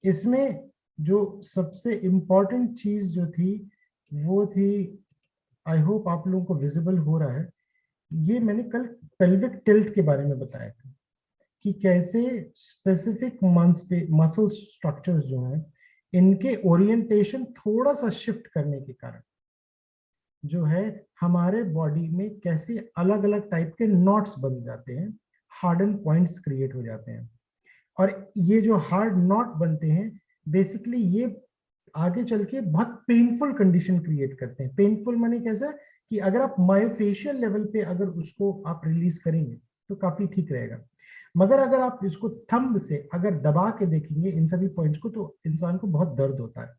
इसमें जो सबसे इम्पोर्टेंट चीज जो थी वो थी, आई होप आप लोगों को विजिबल हो रहा है, ये मैंने कल पेल्विक टिल्ट के बारे में बताया था कि कैसे स्पेसिफिक मसल स्ट्रक्चर्स जो हैं इनके ओरिएंटेशन थोड़ा सा शिफ्ट करने के कारण जो है हमारे बॉडी में कैसे अलग अलग टाइप के नॉट्स बन जाते हैं, हार्डन पॉइंट्स क्रिएट हो जाते हैं। और ये जो हार्ड नॉट बनते हैं बेसिकली ये आगे चल के बहुत पेनफुल कंडीशन क्रिएट करते हैं। पेनफुल माने कैसा कि अगर आप मायोफेशियल लेवल पे अगर उसको आप रिलीज करेंगे तो काफी ठीक रहेगा, मगर अगर आप इसको थंब से अगर दबा के देखेंगे इन सभी पॉइंट्स को तो इंसान को बहुत दर्द होता है।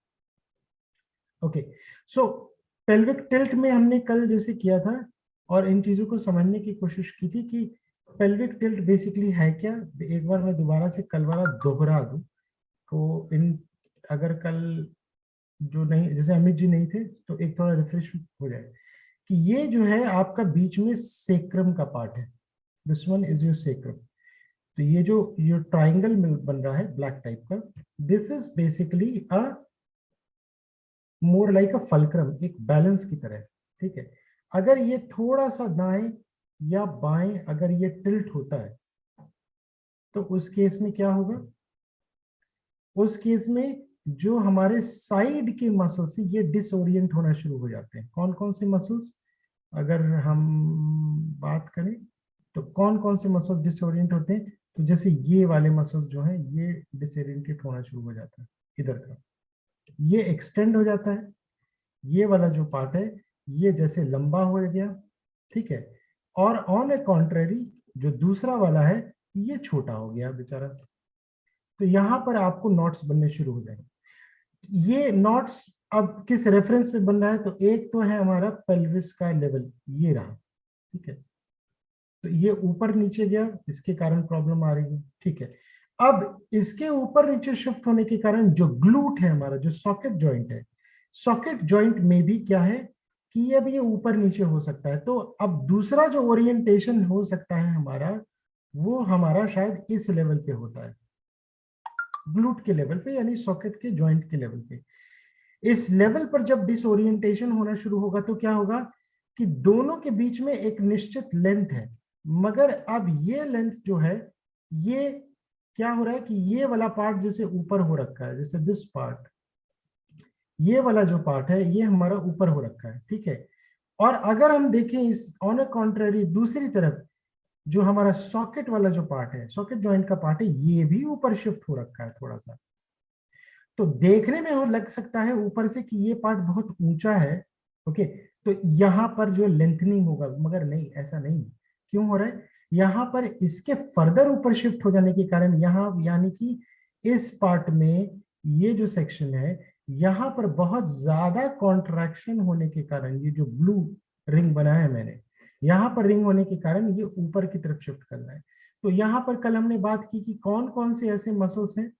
ओके, सो पेल्विक टिल्ट में हमने कल जैसे किया था और इन चीजों को समझने की कोशिश की थी कि पेल्विक टिल्ट बेसिकली है क्या। एक बार मैं दोबारा से कल वाला दोहरा दूं तो इन अगर कल जो नहीं, जैसे अमित जी नहीं थे तो एक थोड़ा रिफ्रेश हो जाए कि ये जो है आपका बीच में सेक्रम का पार्ट है, this one is your sacrum. तो ये जो ट्राइंगल में बन रहा है ब्लैक टाइप का, this is basically a more like a fulcrum, एक बैलेंस की तरह। ठीक है, अगर ये थोड़ा सा दाएं या बाएं अगर ये टिल्ट होता है तो उस केस में क्या होगा, उस केस में जो हमारे साइड के मसल्स ये डिसोरिएंट होना शुरू हो जाते हैं। कौन कौन से मसल्स अगर हम बात करें तो कौन कौन से मसल्स डिसोरिएंट होते हैं, तो जैसे ये वाले मसल्स जो हैं ये डिसोरिएंटेड होना शुरू हो जाता है, इधर का ये एक्सटेंड हो जाता है, ये वाला जो पार्ट है ये जैसे लंबा हो गया। ठीक है, और ऑन ए कॉन्ट्रेरी जो दूसरा वाला है ये छोटा हो गया बेचारा। तो यहां पर आपको नॉट्स बनने शुरू हो जाएंगे। ये नॉट्स अब किस रेफरेंस में बन रहा है, तो एक तो है हमारा पेल्विस का लेवल, ये रहा। ठीक है, तो ये ऊपर नीचे गया इसके कारण प्रॉब्लम आ रही है। ठीक है, अब इसके ऊपर नीचे शिफ्ट होने के कारण जो ग्लूट है हमारा, जो सॉकेट जॉइंट है, सॉकेट जॉइंट में भी क्या है कि अब ये ऊपर नीचे हो सकता है। तो अब दूसरा जो ओरिएंटेशन हो सकता है हमारा, वो हमारा शायद इस लेवल पे होता है, ग्लूट के लेवल पे, यानी सॉकेट के जॉइंट के लेवल पे। इस लेवल पर जब डिसोरिएंटेशन होना शुरू होगा तो क्या होगा कि दोनों के बीच में एक निश्चित लेंथ है, मगर अब ये लेंथ जो है ये क्या हो रहा है कि ये वाला पार्ट जैसे ऊपर हो रखा है, जैसे दिस पार्ट, ये वाला जो पार्ट है ये हमारा ऊपर हो रखा है। ठीक है, और अगर हम देखें इस ऑन ए कॉन्ट्रेरी दूसरी तरफ जो हमारा सॉकेट वाला जो पार्ट है, सॉकेट जॉइंट का पार्ट है, ये भी ऊपर शिफ्ट हो रखा है थोड़ा सा। तो देखने में हो लग सकता है ऊपर से कि ये पार्ट बहुत ऊंचा है। ओके, तो यहां पर जो लेंथनिंग होगा, मगर नहीं, ऐसा नहीं। क्यों हो रहा है, यहां पर इसके फर्दर ऊपर शिफ्ट हो जाने के कारण यहां यानी कि इस पार्ट में ये जो सेक्शन है यहां पर बहुत ज्यादा कॉन्ट्रैक्शन होने के कारण ये जो ब्लू रिंग बनाया है मैंने, यहां पर रिंग होने के कारण ये ऊपर की तरफ शिफ्ट कर रहा है। तो यहां पर कल हमने बात की कि कौन कौन से ऐसे मसल्स हैं,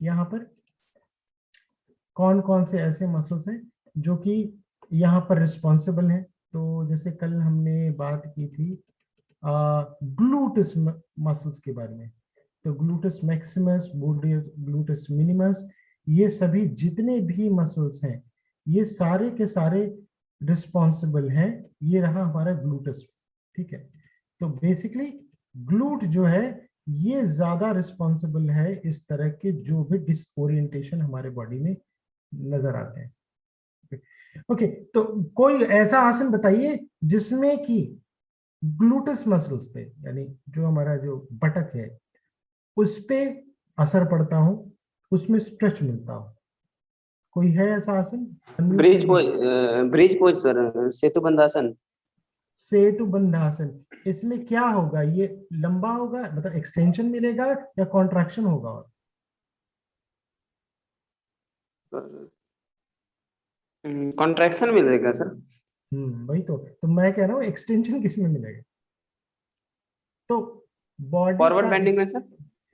यहां पर कौन कौन से ऐसे मसल्स हैं जो कि यहाँ पर रिस्पॉन्सिबल हैं। तो जैसे कल हमने बात की थी ग्लूटस मसल्स के बारे में, तो ग्लूटस मैक्सिमस, ग्लूटस मिनिमस, ये सभी जितने भी मसल्स हैं ये सारे के सारे रिस्पॉन्सिबल हैं। ये रहा हमारा ग्लूटस। ठीक है, तो बेसिकली ग्लूट जो है ये ज्यादा रिस्पॉन्सिबल है इस तरह के जो भी डिसओरिएंटेशन हमारे बॉडी में नजर आते हैं। ओके, तो कोई ऐसा आसन बताइए जिसमें कि ग्लूटस मसल्स पे, यानी जो हमारा जो बटक है उस पे असर पड़ता हो, उसमें स्ट्रेच मिलता हो। कोई है ऐसा आसन? अनम्यूट ब्रिज करिए। पोज, ब्रिज पोज सर, सेतु बंधासन। सेतु बंधासन, इसमें क्या होगा, ये लंबा होगा मतलब एक्सटेंशन मिलेगा या कॉन्ट्रैक्शन होगा? और कॉन्ट्रैक्शन मिलेगा सर। वही तो मैं कह रहा हूँ एक्सटेंशन किस में मिलेगा। तो बॉडी फॉरवर्ड का बेंडिंग में सर।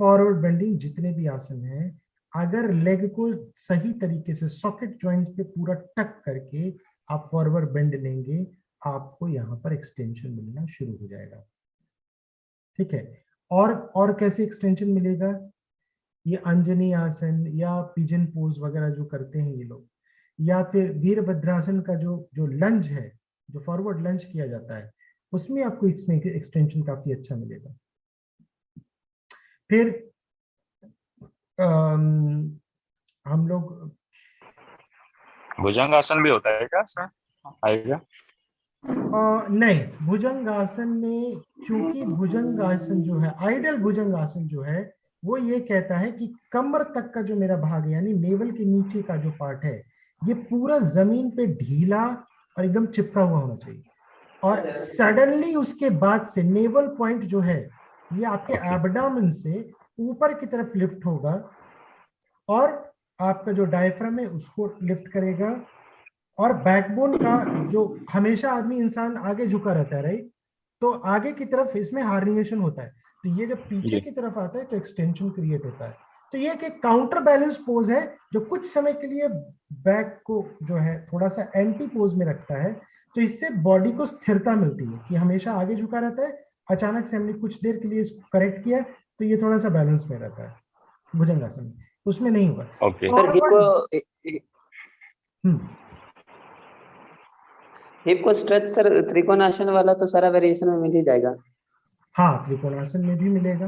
फॉरवर्ड बेंडिंग जितने भी आसन हैं, अगर लेग को सही तरीके से सॉकेट जॉइंट पे पूरा टक करके आप फॉरवर्ड बेंड लेंगे, आपको यहाँ पर एक्सटेंशन मिलना शुरू हो जाएगा। ठीक है, और कैसे एक्सटेंशन मिलेगा, ये अंजनी आसन या पिजन पोज वगैरह जो करते हैं ये लोग, या फिर वीरभद्रासन का जो जो लंज है, जो फॉरवर्ड लंज किया जाता है, उसमें आपको इसमें एक्सटेंशन काफी अच्छा मिलेगा। फिर हम लोग भुजंगासन भी होता है क्या सर? आएगा? नहीं, भुजंगासन में चूंकि भुजंगासन जो है, आइडियल भुजंगासन जो है, वो ये कहता है कि कमर तक का जो मेरा भाग है, यानी नेवल के नीचे का जो पार्ट है, ये पूरा जमीन पे ढीला और एकदम चिपका हुआ होना चाहिए, और सडनली उसके बाद से नेवल पॉइंट जो है ये आपके एब्डोमेन से ऊपर की तरफ लिफ्ट होगा, और आपका जो डायफ्राम है उसको लिफ्ट करेगा, और बैकबोन का जो हमेशा आदमी इंसान आगे झुका रहता है, राइट, तो आगे की तरफ इसमें हार्निएशन होता है, तो ये जब पीछे की तरफ आता है तो एक्सटेंशन क्रिएट होता है। तो ये एक काउंटर बैलेंस पोज है जो कुछ समय के लिए बैक को जो है थोड़ा सा एंटी पोज में रखता है, तो इससे बॉडी को स्थिरता मिलती है कि हमेशा आगे झुका रहता है, अचानक से हमने कुछ देर के लिए इसको करेक्ट किया तो ये थोड़ा सा बैलेंस में रहता है भुजंगासन में, उसमें नहीं होगा। सर हिप को स्ट्रेच सर त्रिकोणासन वाला तो सारा वेरिएशन में मिल ही जाएगा। हाँ, त्रिकोणासन में भी मिलेगा,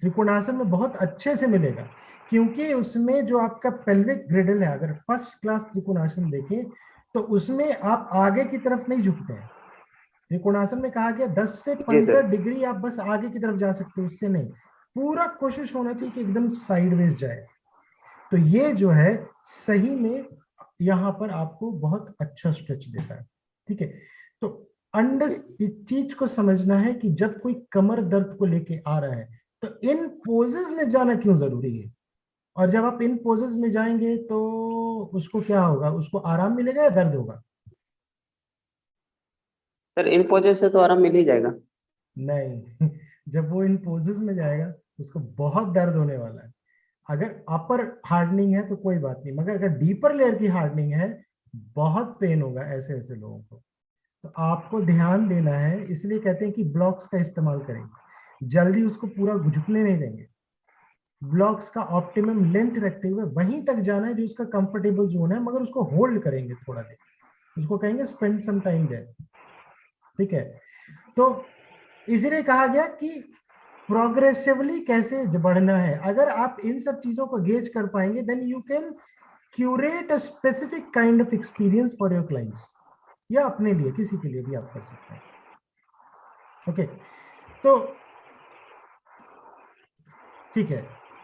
त्रिकोणासन में बहुत अच्छे से मिलेगा, क्योंकि उसमें जो आपका पेल्विक ग्रिडल है, अगर फर्स्ट क्लास त्रिकोणासन देखें तो उसमें आप आगे की तरफ नहीं झुकते हैं। त्रिकोणासन में कहा गया 10 से 15 डिग्री आप बस आगे की तरफ जा सकते हो, उससे नहीं, पूरा कोशिश होना चाहिए कि एकदम साइडवेज जाए। तो ये जो है सही में यहाँ पर आपको बहुत अच्छा स्ट्रेच देता है, ठीक है। तो इस चीज को समझना है कि जब कोई कमर दर्द को लेके आ रहा है तो इन पोजेस में जाना क्यों जरूरी है, और जब आप इन पोजेस में जाएंगे तो उसको क्या होगा, उसको आराम मिलेगा या दर्द होगा? सर इन पोजेस से तो आराम मिल ही जाएगा। नहीं जब वो इन पोजेस में जाएगा उसको बहुत दर्द होने वाला है। अगर अपर हार्डनिंग है तो कोई बात नहीं, मगर अगर डीपर लेयर की हार्डनिंग है बहुत पेन होगा ऐसे ऐसे लोगों को। तो आपको ध्यान देना है, इसलिए कहते हैं कि ब्लॉक्स का इस्तेमाल करेंगे, जल्दी उसको पूरा झुकने नहीं देंगे, ब्लॉक्स का ऑप्टिमम लेंथ रखते हुए वहीं तक जाना है जो उसका कंफर्टेबल जोन है, मगर उसको होल्ड करेंगे थोड़ा देर, उसको कहेंगे स्पेंड सम टाइम देयर, ठीक है। तो इसलिए कहा गया कि प्रोग्रेसिवली कैसे बढ़ना है, अगर आप इन सब चीजों को गेज कर पाएंगे then you can curate a specific kind of experience for your clients, या अपने लिए किसी के लिए भी आप कर सकते हैं। ओके, तो ठीक है,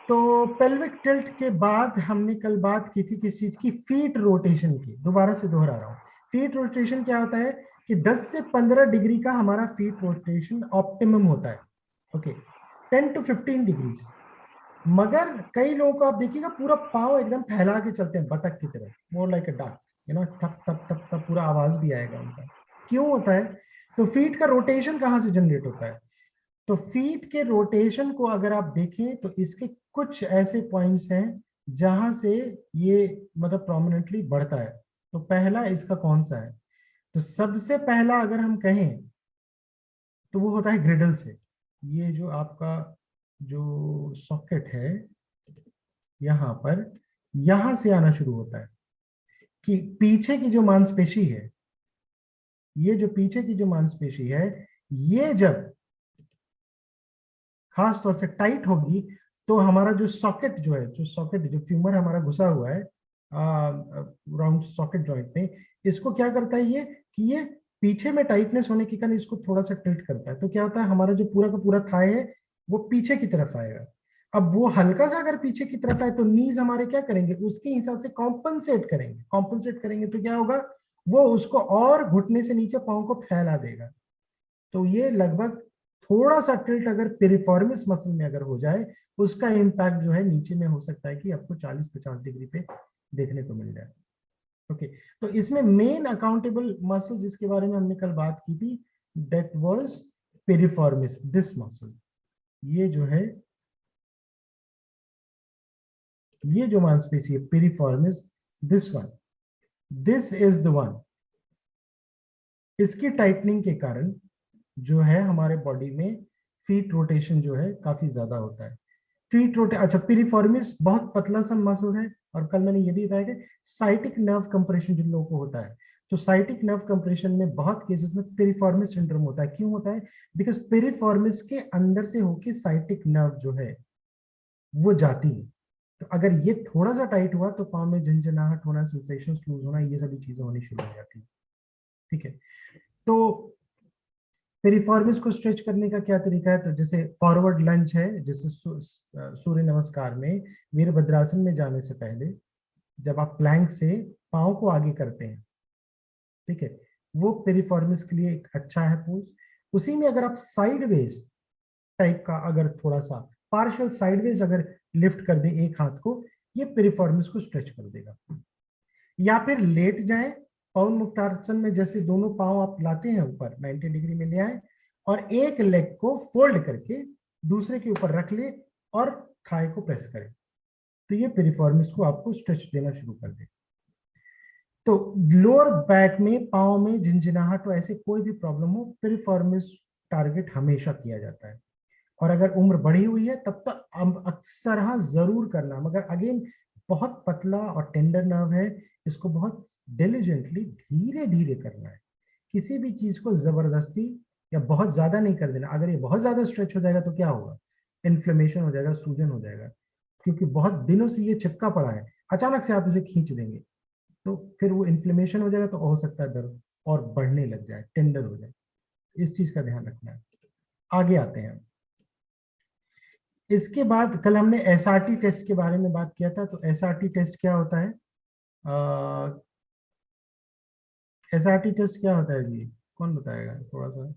तो पेल्विक टिल्ट के बाद हमने कल बात की थी किस चीज की, फीट रोटेशन की। दोबारा से दोहरा रहा हूं, फीट रोटेशन क्या होता है कि 10 से 15 डिग्री का हमारा फीट रोटेशन ऑप्टिमम होता है, ओके, 10 to 15 डिग्रीज। मगर कई लोगों को आप देखिएगा पूरा पाँव एकदम फैला के चलते हैं बतख की तरह, more like a duck, you know, थप थप थप थप, पूरा आवाज भी आएगा उनका। क्यों होता है? तो फीट का रोटेशन कहाँ से जनरेट होता है? तो फीट के रोटेशन को अगर आप देखें तो इसके कुछ ऐसे पॉइंट्स हैं जहां से ये मतलब प्रोमिनेंटली बढ़ता है। तो पहला इसका कौन सा है? तो सबसे पहला अगर हम कहें तो वो होता है ग्रिडल से। ये जो आपका जो सॉकेट है यहाँ पर, यहां से आना शुरू होता है कि पीछे की जो मांसपेशी है, ये जो पीछे की जो मांसपेशी है, ये जब खास तौर से टाइट होगी तो हमारा जो सॉकेट जो है, जो सॉकेट जो फ्यूमर हमारा घुसा हुआ है राउंड सॉकेट जॉइंट में, इसको क्या करता है ये कि ये पीछे में टाइटनेस होने के कारण इसको थोड़ा सा टिल्ट करता है। तो क्या होता है, हमारा जो पूरा का पूरा थाई है वो पीछे की तरफ आएगा। अब वो हल्का सा अगर पीछे की तरफ आए तो नीज हमारे क्या करेंगे, उसके हिसाब से कॉम्पनसेट करेंगे। कॉम्पनसेट करेंगे तो क्या होगा, वो उसको और घुटने से नीचे पाँव को फैला देगा। तो ये लगभग थोड़ा सा टिल्ट अगर पेरिफॉर्मिस मसल में अगर हो जाए, उसका इम्पैक्ट जो है नीचे में हो सकता है कि आपको 40-50 डिग्री पे देखने को मिल जाए। ओके, तो इसमें मेन अकाउंटेबल मसल जिसके बारे में हमने कल बात की थी, दैट वाज पेरिफॉर्मिस, दिस मसल। ये जो है, ये जो मांसपेशी है पेरिफॉर्मिस, this one, this is the one. इसकी टाइटनिंग के कारण जो है हमारे बॉडी में फीट रोटेशन जो है काफी ज्यादा होता है। फीट रोटे, अच्छा पिरिफॉर्मिस बहुत पतला सा मसल है, और कल मैंने ये भी बताया कि साइटिक नर्व कंप्रेशन जिन लोगों को होता है, तो साइटिक नर्व कंप्रेशन में बहुत केसेस में पेरिफॉर्मिस सिंड्रोम होता है। क्यों होता है? बिकॉज पेरिफॉर्मिस के अंदर से होके साइटिक नर्व जो है वो जाती है। तो अगर ये थोड़ा सा टाइट हुआ तो पाँव में झंझनाहट होना, सेंसेशंस लूज होना, ये सभी चीजें होनी शुरू हो जाती है। ठीक है, तो पेरिफॉर्मिस को स्ट्रेच करने का क्या तरीका है? तो जैसे फॉरवर्ड लंज है, जैसे सूर्य नमस्कार में वीरभद्रासन में जाने से पहले जब आप प्लैंक से पाँव को आगे करते हैं, ठीक है, वो पेरिफॉर्मिस के लिए एक अच्छा है पोज। उसी में अगर आप साइडवेज टाइप का, अगर थोड़ा सा पार्शियल साइडवेज अगर लिफ्ट कर दे एक हाथ को, ये पेरिफॉर्मिस को स्ट्रेच कर देगा। या फिर लेट जाएं पवन मुक्तासन में, जैसे दोनों पांव आप लाते हैं ऊपर 90 डिग्री में ले आए, और एक लेग को फोल्ड करके दूसरे के ऊपर रख ले और थाई को प्रेस करें, तो ये पेरिफॉर्मिस को आपको स्ट्रेच देना शुरू कर दे। तो लोअर बैक में, पांव में झिंझनाहट हो, ऐसे कोई भी प्रॉब्लम हो, पेरिफॉर्मिस टारगेट हमेशा किया जाता है। और अगर उम्र बढ़ी हुई है तब तक अक्सर हाँ जरूर करना, मगर अगेन बहुत पतला और टेंडर नर्व है, इसको बहुत डिलिजेंटली धीरे धीरे करना है। किसी भी चीज को जबरदस्ती या बहुत ज्यादा नहीं कर देना। अगर ये बहुत ज्यादा स्ट्रेच हो जाएगा तो क्या होगा? इन्फ्लेमेशन हो जाएगा, सूजन हो जाएगा, क्योंकि बहुत दिनों से ये चिपका पड़ा है। अचानक से आप इसे खींच देंगे तो फिर वो इन्फ्लेमेशन हो जाएगा, तो हो सकता है दर्द और बढ़ने लग जाए, टेंडर हो जाए। इस चीज का ध्यान रखना है। आगे आते हैं। इसके बाद कल हमने एसआरटी टेस्ट के बारे में बात किया था। तो एसआरटी टेस्ट क्या होता है? एसआरटी टेस्ट क्या होता है जी? कौन बताएगा थोड़ा सा?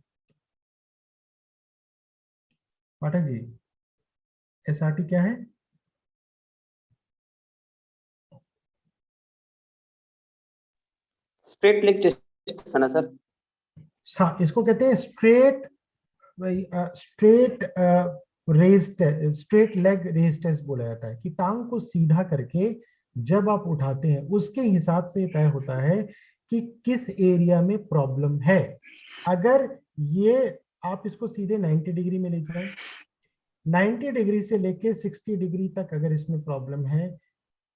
पाठक जी, एसआरटी क्या है? स्ट्रेट लेग टेस्ट है ना सर? इसको कहते हैं straight straight raise straight leg raise test बोला जाता है, कि टांग को सीधा करके जब आप उठाते हैं उसके हिसाब से तय होता है कि किस एरिया में प्रॉब्लम है। अगर ये आप इसको सीधे 90 डिग्री में ले जाएं, 90 डिग्री से लेके 60 डिग्री तक अगर इसमें प्रॉब्लम है,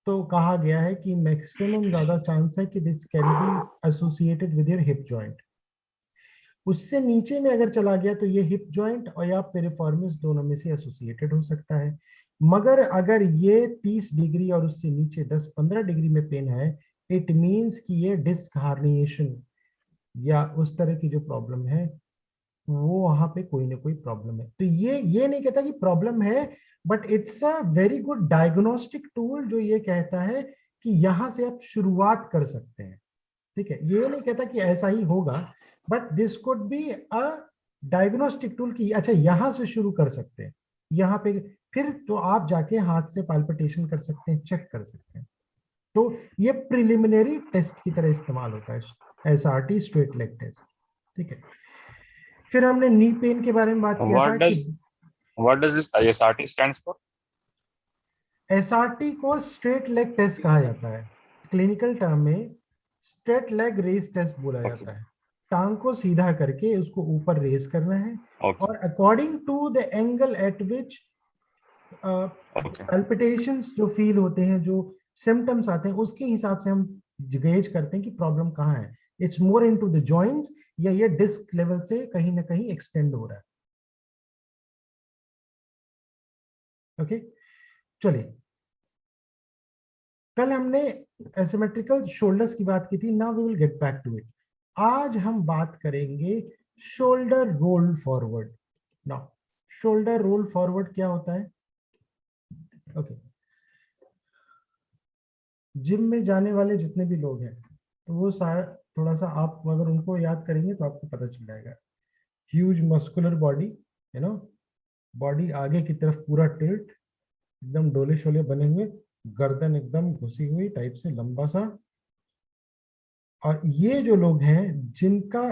तो कहा गया है कि मैक्सिमम ज्यादा चांस है कि this can be associated with your hip joint. उससे नीचे में अगर चला गया तो ये हिप जॉइंट और या पेरिफॉर्मिस दोनों में से एसोसिएटेड हो सकता है। मगर अगर ये 30 डिग्री और उससे नीचे 10-15 डिग्री में पेन है, इट मींस कि ये डिस्क हार्निएशन या उस तरह की जो प्रॉब्लम है, वो वहां पे कोई ना कोई प्रॉब्लम है। तो ये नहीं कहता कि प्रॉब्लम है, but it's a very good diagnostic tool जो ये कहता है कि यहां से आप शुरुआत कर सकते हैं। ठीक है, ये नहीं कहता कि ऐसा ही होगा, but this could be a diagnostic tool कि अच्छा यहां से शुरू कर सकते हैं, यहाँ पे फिर तो आप जाके हाथ से पाल्पिटेशन कर सकते हैं, चेक कर सकते हैं। तो ये प्रिलिमिनरी टेस्ट की तरह इस्तेमाल होता है एसआरटी स्ट्रेट लेग टेस्ट। ठीक है, फिर हमने नी पेन के बारे में बात किया था कि what does this ISRT stands for? SRT को स्ट्रेट लेग टेस्ट कहा जाता है। क्लिनिकल टर्म में स्ट्रेट लेग रेस टेस्ट बोला जाता है। टांग को सीधा करके उसको ऊपर रेस करना है, और according to the angle at which palpitations जो फील होते हैं, जो सिम्टम्स आते हैं, उसके हिसाब से हम गेज करते हैं कि प्रॉब्लम कहाँ है। It's more into the joints या ये डिस्क लेवल से कहीं ना कहीं एक्सटेंड हो रहा है। ओके, चलिए, कल हमने एसिमेट्रिकल शोल्डर्स की बात की थी। Now we will get back to it. आज हम बात करेंगे shoulder roll forward. Now shoulder roll forward क्या होता है? ओके, जिम में जाने वाले जितने भी लोग हैं, तो वो सारा थोड़ा सा आप अगर उनको याद करेंगे तो आपको पता चल जाएगा। Huge muscular body, you know, body आगे की तरफ पूरा टिल्ट, एकदम डोले शोले बने हुए, गर्दन एकदम घुसी हुई टाइप से लंबा सा। और ये जो लोग हैं जिनका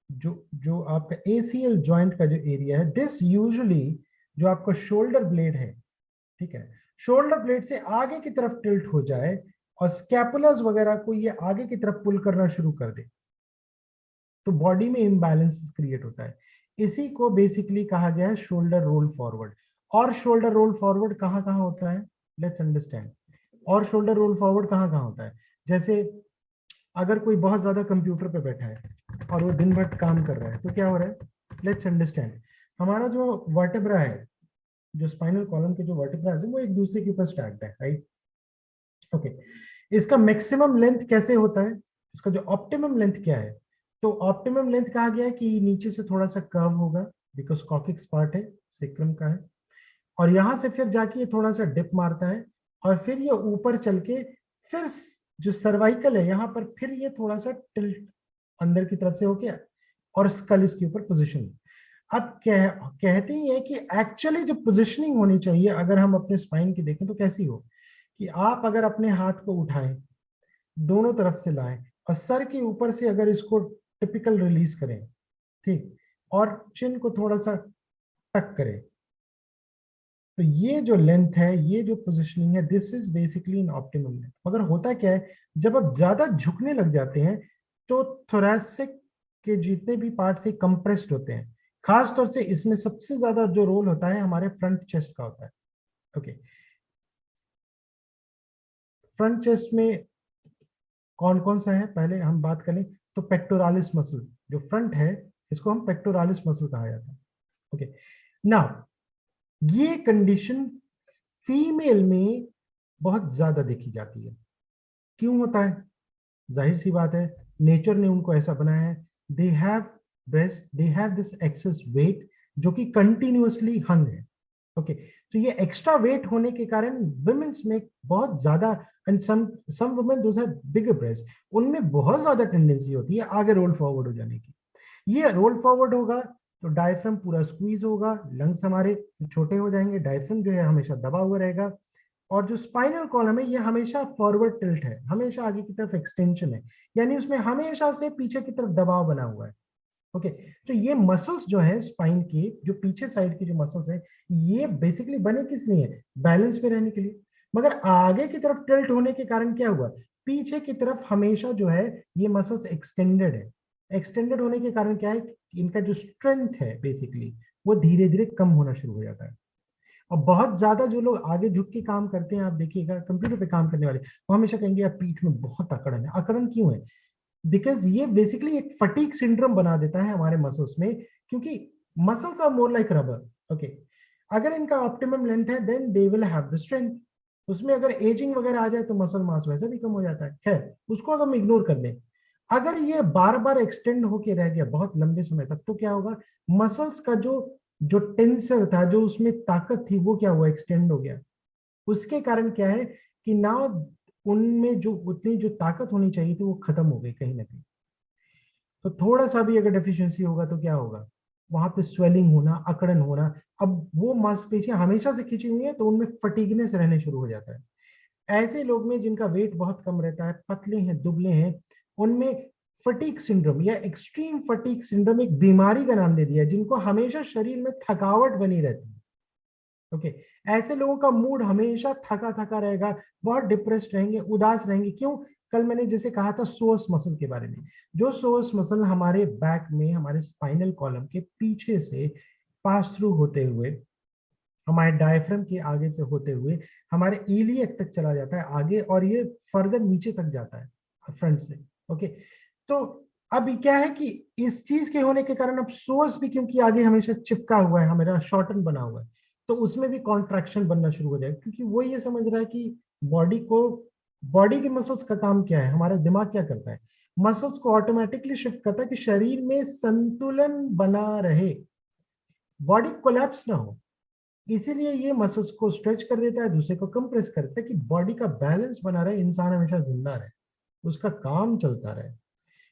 जो जो आपका एसीएल जॉइंट का जो एरिया है, दिस यूजुअली जो आपका शोल्डर ब्लेड है, ठीक है, शोल्डर ब्लेड से आगे की तरफ टिल्ट हो जाए और स्कैपुलर्स वगैरह को ये आगे की तरफ पुल करना शुरू कर दे, तो बॉडी में इम्बैलेंस क्रिएट होता है। इसी को बेसिकली कहा गया है शोल्डर रोल फॉरवर्ड। और शोल्डर रोल फॉरवर्ड कहाँ कहाँ होता है, लेट्स अंडरस्टैंड। और शोल्डर रोल फॉरवर्ड कहाँ कहाँ होता है, जैसे अगर कोई बहुत ज्यादा कंप्यूटर पे बैठा है और वो दिन भर काम कर रहा है तो क्या हो रहा है, लेट्स अंडरस्टैंड। हमारा जो वर्टेब्रा है, जो स्पाइनल कॉलम के जो वर्टेब्रा है वो एक दूसरे के ऊपर स्टैक्ड है, राइट। ओके, इसका मैक्सिमम लेंथ कैसे होता है, इसका जो ऑप्टिमम लेंथ क्या है, तो ऑप्टिमम लेंथ कहा गया है कि नीचे से थोड़ा सा कर्व होगा, बिकॉज कॉकिक्स पार्ट है, सेक्रम का है, और यहां से फिर जाके ये थोड़ा सा डिप मारता है, और फिर ये ऊपर चल के फिर जो सर्वाइकल है यहाँ पर फिर ये थोड़ा सा टिल्ट अंदर की तरफ से होके और स्कल इसके ऊपर पोजिशन। अब कहते ही है कि एक्चुअली जो पोजिशनिंग होनी चाहिए अगर हम अपने स्पाइन की देखें तो कैसी हो, कि आप अगर अपने हाथ को उठाएं, दोनों तरफ से लाएं और सर के ऊपर से अगर इसको टिपिकल रिलीज करें, ठीक, और चिन को थोड़ा सा टक करें, तो ये जो लेंथ है, ये जो पोजीशनिंग है, this is basically in optimum length. मगर होता क्या है, जब आप ज्यादा झुकने लग जाते हैं तो थोरैसिक के जितने भी पार्ट से कंप्रेस्ड होते हैं, खास तौर से इसमें सबसे ज्यादा जो रोल होता है हमारे फ्रंट चेस्ट का होता है। ओके, फ्रंट चेस्ट में कौन कौन सा है, पहले हम बात करें तो पेक्टोरालिस मसल जो फ्रंट है, इसको हम पेक्टोरालिस मसल कहा जाता है। ओके, नाउ ये कंडीशन फीमेल में बहुत ज्यादा देखी जाती है। क्यों होता है, जाहिर सी बात है, नेचर ने उनको ऐसा बनाया है। They have breast, they have this access wait जो कि कंटिन्यूअसली हंग है। ओके, तो ये एक्स्ट्रा वेट होने के कारण वुमेन्स में बहुत ज्यादा, and some women those have bigger breast, उनमें बहुत ज्यादा टेंडेंसी होती है आगे रोल फॉरवर्ड हो जाने की। ये रोल फॉरवर्ड होगा तो डायफ्राम पूरा स्क्वीज होगा, लंग्स हमारे छोटे हो जाएंगे, डायफ्राम जो है हमेशा दबा हुआ रहेगा, और जो स्पाइनल कॉलम है ये हमेशा फॉरवर्ड टिल्ट है, हमेशा आगे की तरफ एक्सटेंशन है, यानी उसमें हमेशा से पीछे की तरफ दबाव बना हुआ है। ओके, तो ये मसल्स जो है स्पाइन के, जो पीछे साइड की जो मसल्स है, ये बेसिकली बने किस लिए, बैलेंस में रहने के लिए। मगर आगे की तरफ टिल्ट होने के कारण क्या हुआ, पीछे की तरफ हमेशा जो है ये मसल्स एक्सटेंडेड है। एक्सटेंडेड होने के कारण क्या है, इनका जो स्ट्रेंथ है बेसिकली वो धीरे धीरे कम होना शुरू हो जाता है। और बहुत ज्यादा जो लोग आगे झुक के काम करते हैं, आप देखिएगा कंप्यूटर पे काम करने वाले, वो हमेशा कहेंगे यार पीठ में बहुत अकड़न है। अकड़न क्यों है, बिकॉज ये बेसिकली एक फटीग सिंड्रोम बना देता है हमारे मसल्स में, क्योंकि muscles are more like rubber. Okay, अगर इनका ऑप्टिमम लेंथ है then they will have the strength. उसमें अगर एजिंग वगैरह आ जाए तो मसल मास वैसे भी कम हो जाता है, खैर उसको अगर हम इग्नोर कर दें। अगर ये बार बार एक्सटेंड होके रह गया बहुत लंबे समय तक तो क्या होगा, मसल्स का जो जो टेंसर था, जो उसमें ताकत थी, वो क्या हुआ, एक्सटेंड हो गया। उसके कारण क्या है कि ना उनमें जो उतनी जो ताकत होनी चाहिए थी वो खत्म हो गई कहीं ना कहीं। तो थोड़ा सा भी अगर डेफिशिएंसी होगा तो क्या होगा, वहां पे स्वेलिंग होना, अकड़न होना। अब वो मांसपेशियां हमेशा से खिंची हुई है तो उनमें फटीगनेस रहने शुरू हो जाता है। ऐसे लोग में जिनका वेट बहुत कम रहता है, पतले हैं, दुबले हैं, उनमें फटीग सिंड्रोम या एक्सट्रीम फटीग सिंड्रोम एक बीमारी का नाम दे दिया है, जिनको हमेशा शरीर में थकावट बनी रहती है। ओके, ऐसे लोगों का मूड हमेशा थका थका रहेगा, बहुत डिप्रेस्ड रहेंगे, उदास रहेंगे। क्यों, कल मैंने जैसे कहा था सोर्स मसल के बारे में, जो सोर्स मसल हमारे बैक में, हमारे स्पाइनल कॉलम के पीछे से पास थ्रू होते हुए, हमारे डायफ्राम के आगे से होते हुए हमारे इलियक तक चला जाता है आगे, और ये फर्दर नीचे तक जाता है फ्रंट से। ओके, तो अब क्या है कि इस चीज के होने के कारण अब सोर्स भी क्योंकि आगे हमेशा चिपका हुआ है, हमारा शॉर्टन बना हुआ है, तो उसमें भी कॉन्ट्रैक्शन बनना शुरू हो जाएगा, क्योंकि वो ये समझ रहा है कि बॉडी को, बॉडी के मसल्स का काम क्या है, हमारा दिमाग क्या करता है, मसल्स को ऑटोमेटिकली शिफ्ट करता है कि शरीर में संतुलन बना रहे, बॉडी कोलैप्स ना हो। इसीलिए ये मसल्स को स्ट्रेच कर देता है, दूसरे को कंप्रेस करता है कि बॉडी का बैलेंस बना रहे, इंसान हमेशा जिंदा रहे, उसका काम चलता रहे।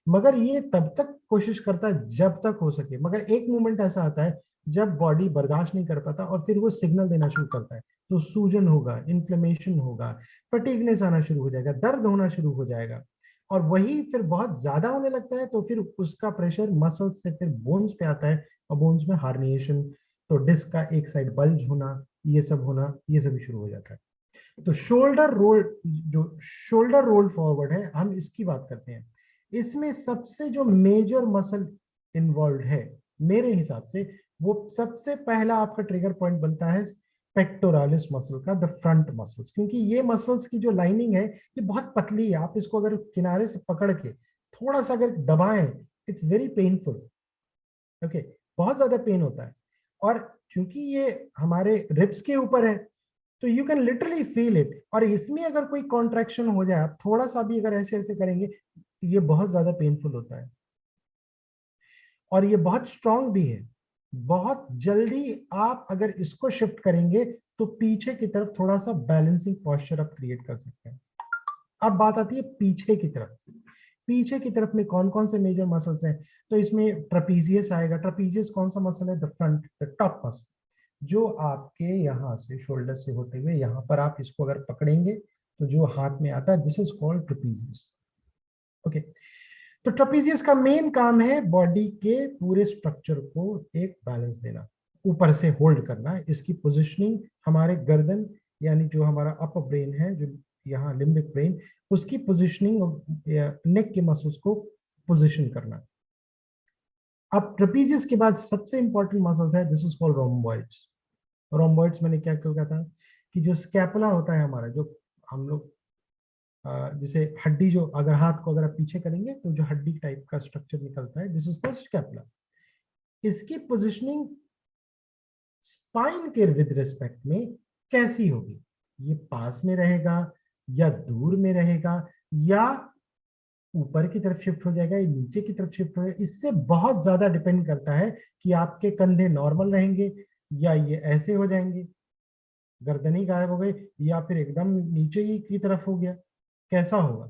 मगर ये तब तक कोशिश करता है जब तक हो सके, मगर एक मोमेंट ऐसा आता है जब बॉडी बर्दाश्त नहीं कर पाता और फिर वो सिग्नल देना शुरू करता है, तो सूजन होगा, इन्फ्लेमेशन होगा, फटीगनेस आना शुरू हो जाएगा, दर्द होना शुरू हो जाएगा, और वही फिर बहुत ज्यादा होने लगता है तो फिर उसका प्रेशर मसल्स से फिर बोन्स पे आता है, और बोन्स में हार्निएशन, तो डिस्क का एक साइड बल्ज होना, ये सब होना, ये सब शुरू हो जाता है। तो शोल्डर रोल, जो शोल्डर रोल फॉरवर्ड है, हम इसकी बात करते हैं। इसमें सबसे जो मेजर मसल इन्वॉल्व है मेरे हिसाब से, वो सबसे पहला आपका ट्रिगर पॉइंट बनता है पेक्टोरालिस मसल का, द फ्रंट मसल्स, क्योंकि ये मसल्स की जो लाइनिंग है ये बहुत पतली है। आप इसको अगर किनारे से पकड़ के थोड़ा सा अगर दबाएं, इट्स वेरी पेनफुल। ओके, बहुत ज्यादा पेन होता है। और क्योंकि ये हमारे रिब्स के ऊपर है तो you can literally feel it. और इसमें अगर कोई कॉन्ट्रैक्शन हो जाए, आप थोड़ा सा भी अगर ऐसे ऐसे करेंगे, ये बहुत ज्यादा पेनफुल होता है। और ये बहुत स्ट्रांग भी है। बहुत जल्दी आप अगर इसको शिफ्ट करेंगे तो पीछे की तरफ थोड़ा सा बैलेंसिंग पोस्चर आप क्रिएट कर सकते हैं। अब बात आती है पीछे की तरफ से। पीछे की तरफ में कौन कौन से मेजर मसल्स हैं? तो इसमें ट्रपीजियस आएगा। ट्रपीजियस कौन सा मसल है? The front, the top muscle, जो आपके यहाँ से शोल्डर से होते हुए यहाँ पर आप इसको अगर पकड़ेंगे तो जो हाथ में आता है, this is called trapezius. Okay, तो ट्रपीजियस का मेन काम है बॉडी के पूरे स्ट्रक्चर को एक बैलेंस देना, ऊपर से होल्ड करना। इसकी पोजिशनिंग हमारे गर्दन, यानी जो हमारा अपर ब्रेन है, जो यहाँ लिम्बिक ब्रेन, उसकी पोजिशनिंग, नेक के मसल्स को पोजिशन करना। अब ट्रपीजियस के बाद सबसे इंपॉर्टेंट मसल्स है, दिस इज कॉल्ड रोम्बॉइड्स। रोम्बॉइड्स मैंने क्या क्यों कहा था कि जो स्कैपुला होता है हमारा, जो हम लोग जैसे हड्डी, जो अगर हाथ को अगर आप पीछे करेंगे तो जो हड्डी टाइप का स्ट्रक्चर निकलता है, दिस इज कॉल्ड स्कैपुला। इसकी पोजीशनिंग स्पाइन के विद रिस्पेक्ट में कैसी होगी? ये पास में रहेगा या दूर में रहेगा, या ऊपर की तरफ शिफ्ट हो जाएगा या नीचे की तरफ शिफ्ट हो जाएगा? इससे बहुत ज्यादा डिपेंड करता है कि आपके कंधे नॉर्मल रहेंगे या ये ऐसे हो जाएंगे, गर्दन ही गायब हो गई, या फिर एकदम नीचे ही की तरफ हो गया, कैसा होगा?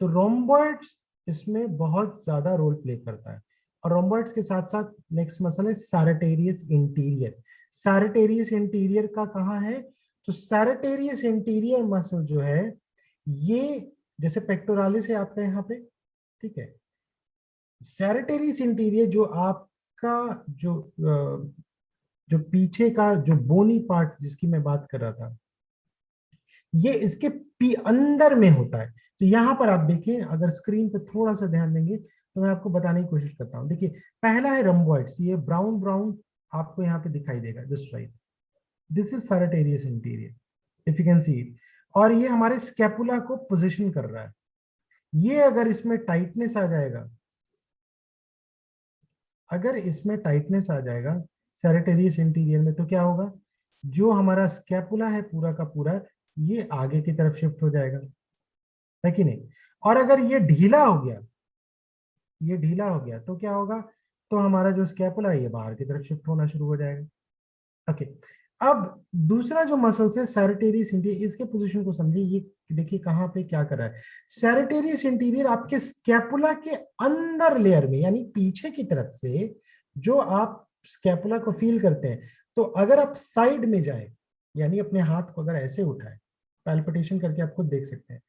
तो रोम्बॉइड्स इसमें बहुत ज्यादा रोल प्ले करता है। और रोम्बॉइड्स के साथ साथ नेक्स्ट मसल है सैरेटेरियस इंटीरियर। सैरेटेरियस इंटीरियर का कहाँ है? तो सैरेटेरियस इंटीरियर मसल जो है, ये जैसे पेक्टोरालिस है आपका यहाँ पे, ठीक है, सैरेटेरियस इंटीरियर जो आपका जो पीछे का जो बोनी पार्ट जिसकी मैं बात कर रहा था, ये इसके अंदर में होता है। तो यहां पर आप देखिए, अगर स्क्रीन पे थोड़ा सा ध्यान देंगे तो मैं आपको बताने की कोशिश करता हूं। देखिए, पहला है रोम्बॉइड्स, ये ब्राउन ब्राउन आपको यहाँ पे दिखाई देगा, दिस राइट, दिस इज सैरेटेरियस interior, if you can see it. और ये हमारे स्कैपुला को पोजिशन कर रहा है। ये अगर इसमें टाइटनेस आ जाएगा, अगर इसमें टाइटनेस आ जाएगा सैरेटेरियस इंटीरियर में, तो क्या होगा? जो हमारा स्कैपुला है पूरा का पूरा, ये आगे की तरफ शिफ्ट हो जाएगा, है कि नहीं? और अगर ये ढीला हो गया, ये ढीला हो गया तो क्या होगा? तो हमारा जो स्कैपुला है ये बाहर की तरफ शिफ्ट होना शुरू हो जाएगा। ओके, अब दूसरा जो मसल्स है सैरेटेरियस इंटीरियर, इसके पोजीशन को समझिए। ये देखिए कहां पे क्या कर रहा है। सैरेटेरियस इंटीरियर आपके स्कैपुला के अंदर लेयर में, यानी पीछे की तरफ से जो आप स्कैपुला को फील करते हैं, तो अगर आप साइड में जाए, यानी अपने हाथ को अगर ऐसे उठाए, पैल्पिटेशन करके आप खुद देख सकते हैं,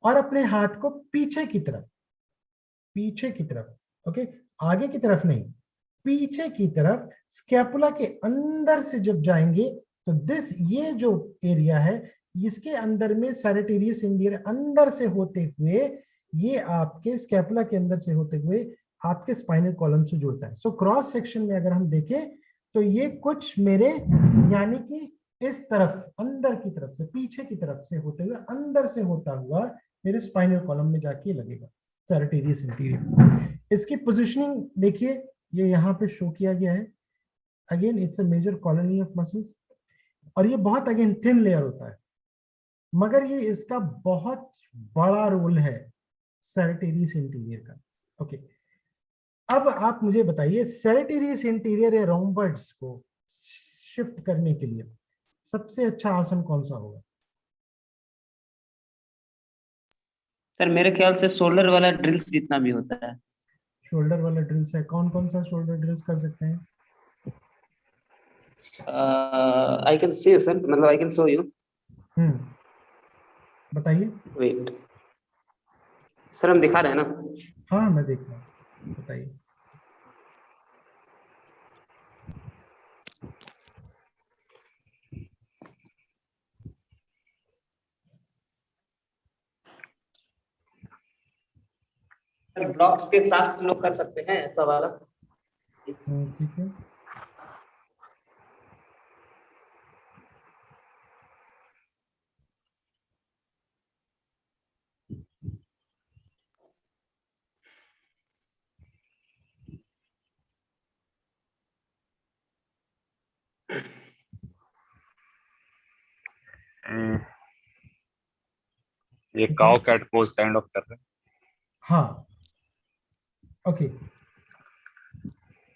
और अपने हाथ को पीछे की तरफ, पीछे की तरफ, ओके, आगे की तरफ नहीं, पीछे की तरफ स्कैपुला के अंदर से जब जाएंगे, तो ये जो एरिया है, इसके अंदर में सैरेटेरियस इंटीरियर अंदर से होते हुए, ये आपके स्कैपुला के अंदर से होते हुए आपके स्पाइनल कॉलम से जुड़ता है। सो क्रॉस सेक्शन में अगर हम देखें तो ये कुछ मेरे, यानी कि इस तरफ अंदर की तरफ से, पीछे की तरफ से होते हुए अंदर से होता हुआ मेरे स्पाइनल कॉलम में जाके लगेगा सैरेटेरियस इंटीरियर। इसकी पोजीशनिंग देखिए, ये यहाँ पे शो किया गया है। Again it's a major colony of muscles, और ये बहुत अगेन थिन लेयर होता है, मगर ये इसका बहुत बड़ा रोल है सैरेटेरियस इंटीरियर का। ओके, अब आप मुझे बताइए सैरेटेरियस इंटीरियर या रोम्बॉइड्स को शिफ्ट करने के लिए सबसे अच्छा आसन कौन सा होगा? सर मेरे ख्याल से शोल्डर वाला ड्रिल्स जितना भी होता है। शोल्डर वाला ड्रिल्स है, कौन कौन सा शोल्डर ड्रिल्स कर सकते हैं? आई कैन सी सर, मतलब आई कैन शो यू। बताइए। वेट सर, हम दिखा रहे हैं ना? हाँ मैं देख रहा हूँ, बताइए। सर ब्लॉक्स के साथ लोग कर सकते हैं ऐसा वाला। ठीक है, ये cow cat pose kind of कर रहे हैं। हाँ ओके,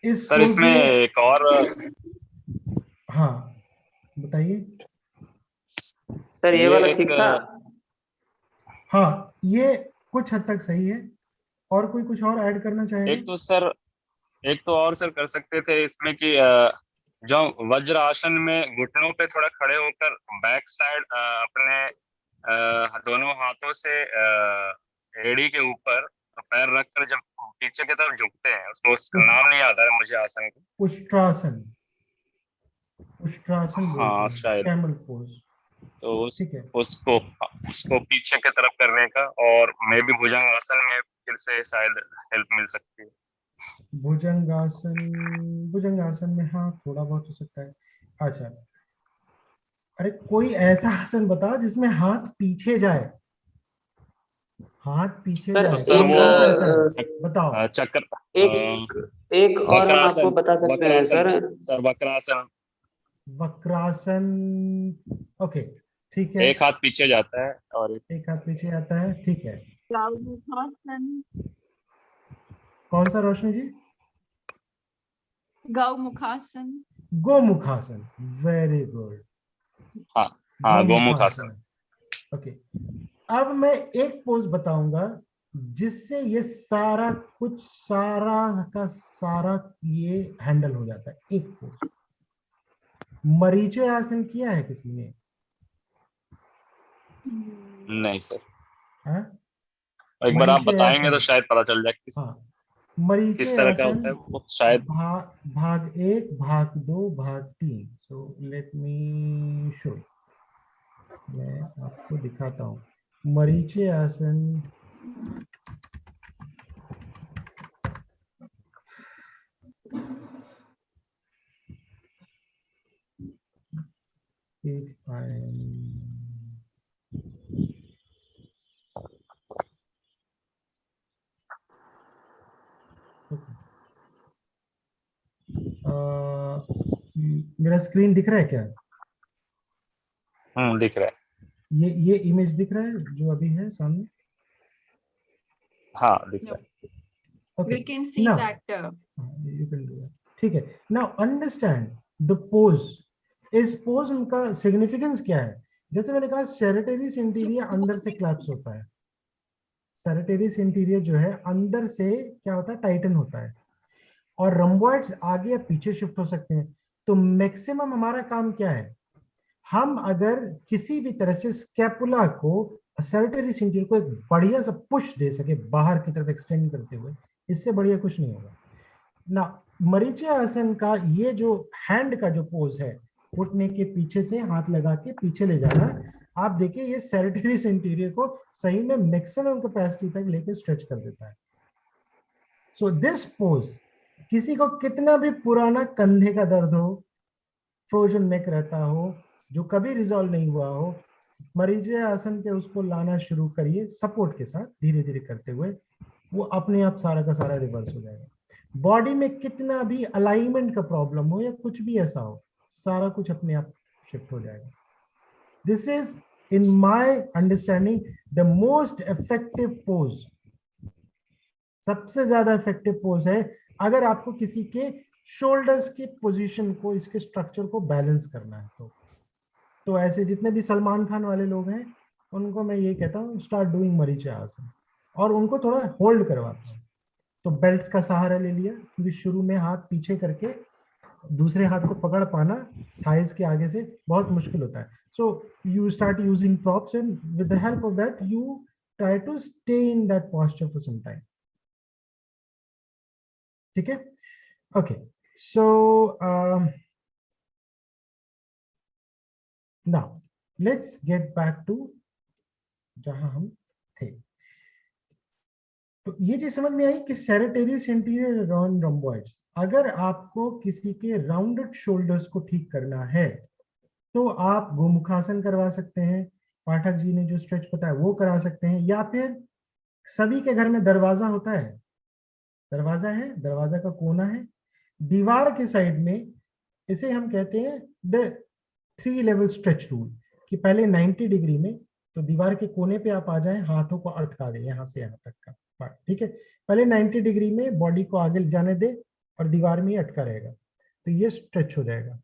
इस सर पोज इसमें में एक और हाँ बताइए। सर ये ये वाला एक ठीक था। हाँ ये कुछ हद तक सही है, और कोई कुछ और ऐड करना चाहेगा? एक तो सर, एक तो और सर कर सकते थे इसमें कि जो वज्र आसन में घुटनों पे थोड़ा खड़े होकर बैक साइड अपने दोनों हाथों से एड़ी के ऊपर पैर रखकर जब पीछे की तरफ झुकते हैं, उसको उसका उस- नाम नहीं आता है मुझे आसन का। उष्ट्रासन, उष्ट्रासन बोलते हाँ हैं, शायद। Camel pose. तो ठीक है, उसको उसको पीछे की तरफ करने का, और मे भी भुजंग आसन में फिर से शायद हेल्प मिल सकती है। भुजंगासन, भुजंगासन में हाँ थोड़ा बहुत हो सकता है। अच्छा, अरे कोई ऐसा आसन बताओ जिसमें हाथ पीछे जाए, हाथ पीछे सर तो जाए, सर कौन वो कौन सा ऐसा है बताओ? चक्र एक एक और हम आपको वक्रासन, बता सकते हैं Vakrasana sir. Sir, Vakrasana. Vakrasana, okay ठीक है। एक हाथ पीछे जाता है और एक एक हाथ पीछे आता है, ठीक है। गौमुखासन। कौन सा रोशनी जी? गौमुखासन। गोमुखासन, वेरी गुड। हाँ हाँ गोमुखासन। गोमुखासन, ओके। अब मैं एक पोज बताऊंगा जिससे ये सारा कुछ, सारा का सारा ये हैंडल हो जाता है। एक पोज, मरीचे आसन किया है किसी ने? नहीं सर, हाँ, एक बार आप मरीचे बताएंगे तो आसन, शायद पता चल जाए हाँ मरीचे किस तरह का आसन, होता है वो शायद। भाग एक, भाग दो, भाग तीन। सो लेट मी शो, मैं आपको दिखाता हूँ मरीचे आसन। If I'm मेरा स्क्रीन दिख रहा है क्या? दिख रहा है। ये इमेज दिख रहा है जो अभी है सामने? हाँ दिख रहा है। Okay, We can see now that. you can do that. ठीक है, now understand the pose। इस पोज का सिग्निफिकेंस क्या है? जैसे मैंने कहा सेरेटेरिस इंटीरियर अंदर से क्लैप्स होता है, सेरेटेरिस इंटीरियर जो है अंदर से क्या होता है, टाइटन होता है, और रम्बॉइड्स आगे या पीछे शिफ्ट हो सकते हैं। तो मैक्सिमम हमारा काम क्या है, हम अगर किसी भी तरह से स्कैपुला को, सेरेटेरिस इंटीरियर को एक बढ़िया सा पुश दे सके बाहर की तरफ एक्सटेंड करते हुए, इससे बढ़िया कुछ नहीं होगा ना। मरीचे आसन का ये जो हैंड का जो पोज है, घुटने के पीछे से हाथ लगा के पीछे ले जाना, आप देखिए ये सेरेटेरिस इंटीरियर को सही में मैक्सिमम कैपेसिटी तक लेके स्ट्रेच कर देता है। सो दिस पोज, किसी को कितना भी पुराना कंधे का दर्द हो, फ्रोजन नेक रहता हो, जो कभी रिजॉल्व नहीं हुआ हो, मरीजे आसन पे उसको लाना शुरू करिए सपोर्ट के साथ, धीरे धीरे करते हुए वो अपने आप सारा का सारा रिवर्स हो जाएगा। बॉडी में कितना भी अलाइनमेंट का प्रॉब्लम हो या कुछ भी ऐसा हो, सारा कुछ अपने आप शिफ्ट हो जाएगा। This is in my understanding the most effective pose, सबसे ज्यादा इफेक्टिव पोज है अगर आपको किसी के शोल्डर्स की पोजीशन को, इसके स्ट्रक्चर को बैलेंस करना है। तो ऐसे जितने भी सलमान खान वाले लोग हैं उनको मैं ये कहता हूँ स्टार्ट डूइंग मरीचे आसन, और उनको थोड़ा होल्ड करवाता हूँ। तो बेल्ट का सहारा ले लिया, क्योंकि शुरू में हाथ पीछे करके दूसरे हाथ को पकड़ पाना थाइस के आगे से बहुत मुश्किल होता है। So you start using props and with the help of that you try to stay in that posture for some time. ठीक है, okay. So now let's get back to जहां हम थे। तो ये चीज समझ में आई कि सेरेटेरियस इंटीरियर राउंड रोम्बॉइड्स, अगर आपको किसी के राउंडेड शोल्डर्स को ठीक करना है तो आप गोमुखासन करवा सकते हैं, पाठक जी ने जो स्ट्रेच बताया वो करा सकते हैं, या फिर सभी के घर में दरवाजा होता है, दरवाजा है, दरवाजा का कोना है, दीवार के साइड में, इसे हम कहते हैं द 3 लेवल स्ट्रेच रूल, कि पहले 90 डिग्री में तो दीवार के कोने पे आप आ जाएं, हाथों को अटका दें यहाँ से यहाँ तक का पार्ट, ठीक है। पहले 90 डिग्री में बॉडी को आगे जाने दे और दीवार में ही अटका रहेगा, तो ये स्ट्रेच हो जाएगा।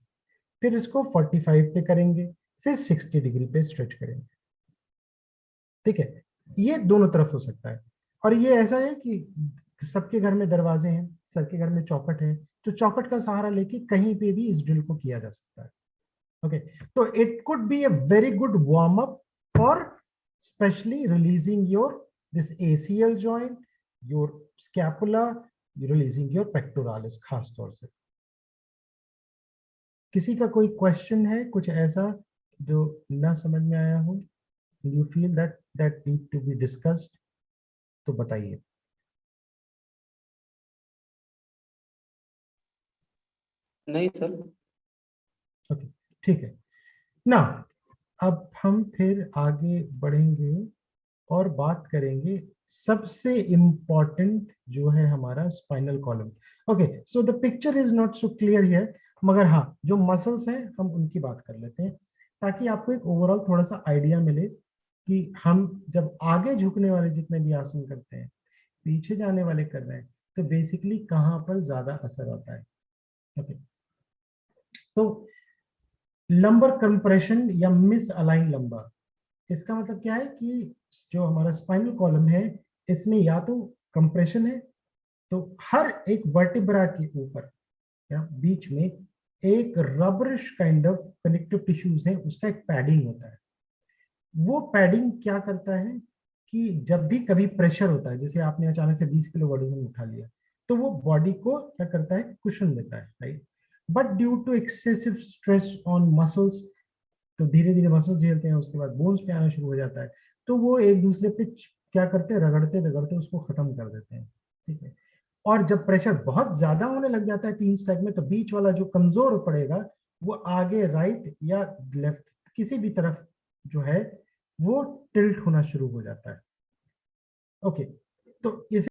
फिर इसको 45 पे करेंगे, फिर 60 डिग्री पे स्ट्रेच करेंगे, ठीक है। ये दोनों तरफ हो सकता है। और ये ऐसा है कि सबके घर में दरवाजे हैं, सबके घर में चौखट है, तो चौखट का सहारा लेके कहीं पे भी इस ड्रिल को किया जा सकता है। ओके, तो it could be a very good warm up for specially releasing your this ACL joint, your scapula, releasing your pectoralis खास तौर से। किसी का कोई क्वेश्चन है, कुछ ऐसा जो ना समझ में आया हो, you feel that need to be discussed, तो बताइए। नहीं सर। ओके, ठीक है ना। अब हम फिर आगे बढ़ेंगे और बात करेंगे सबसे इंपॉर्टेंट जो है हमारा spinal column. Okay, so the picture is not so clear here, मगर हाँ जो मसल्स हैं हम उनकी बात कर लेते हैं, ताकि आपको एक ओवरऑल थोड़ा सा आइडिया मिले कि हम जब आगे झुकने वाले जितने भी आसन करते हैं, पीछे जाने वाले कर रहे हैं, तो बेसिकली कहाँ पर ज्यादा असर होता है। ओके, तो लंबर कंप्रेशन या मिस अलाइन लंबर, इसका मतलब क्या है कि जो हमारा स्पाइनल कॉलम है इसमें या तो कंप्रेशन है, तो हर एक वर्टिब्रा के ऊपर या बीच में एक रबरिश काइंड ऑफ कनेक्टिव टिश्यूज है, उसका एक पैडिंग होता है। वो पैडिंग क्या करता है कि जब भी कभी प्रेशर होता है, जैसे आपने अचानक से 20 किलो वजन उठा लिया, तो वो बॉडी को क्या करता है, कुशन देता है, right. But due to excessive stress on muscles, तो धीरे धीरे मसल्स झेलते हैं, उसके बाद बोन्स पे आना शुरू हो जाता है, तो वो एक दूसरे पे क्या करते हैं, रगड़ते रगड़ते उसको खत्म कर देते हैं, ठीक है। और जब प्रेशर बहुत ज्यादा होने लग जाता है 3 स्टैक में, तो बीच वाला जो कमजोर पड़ेगा वो आगे राइट या लेफ्ट किसी भी तरफ जो है वो टिल्ट होना शुरू हो जाता है। ओके, तो इस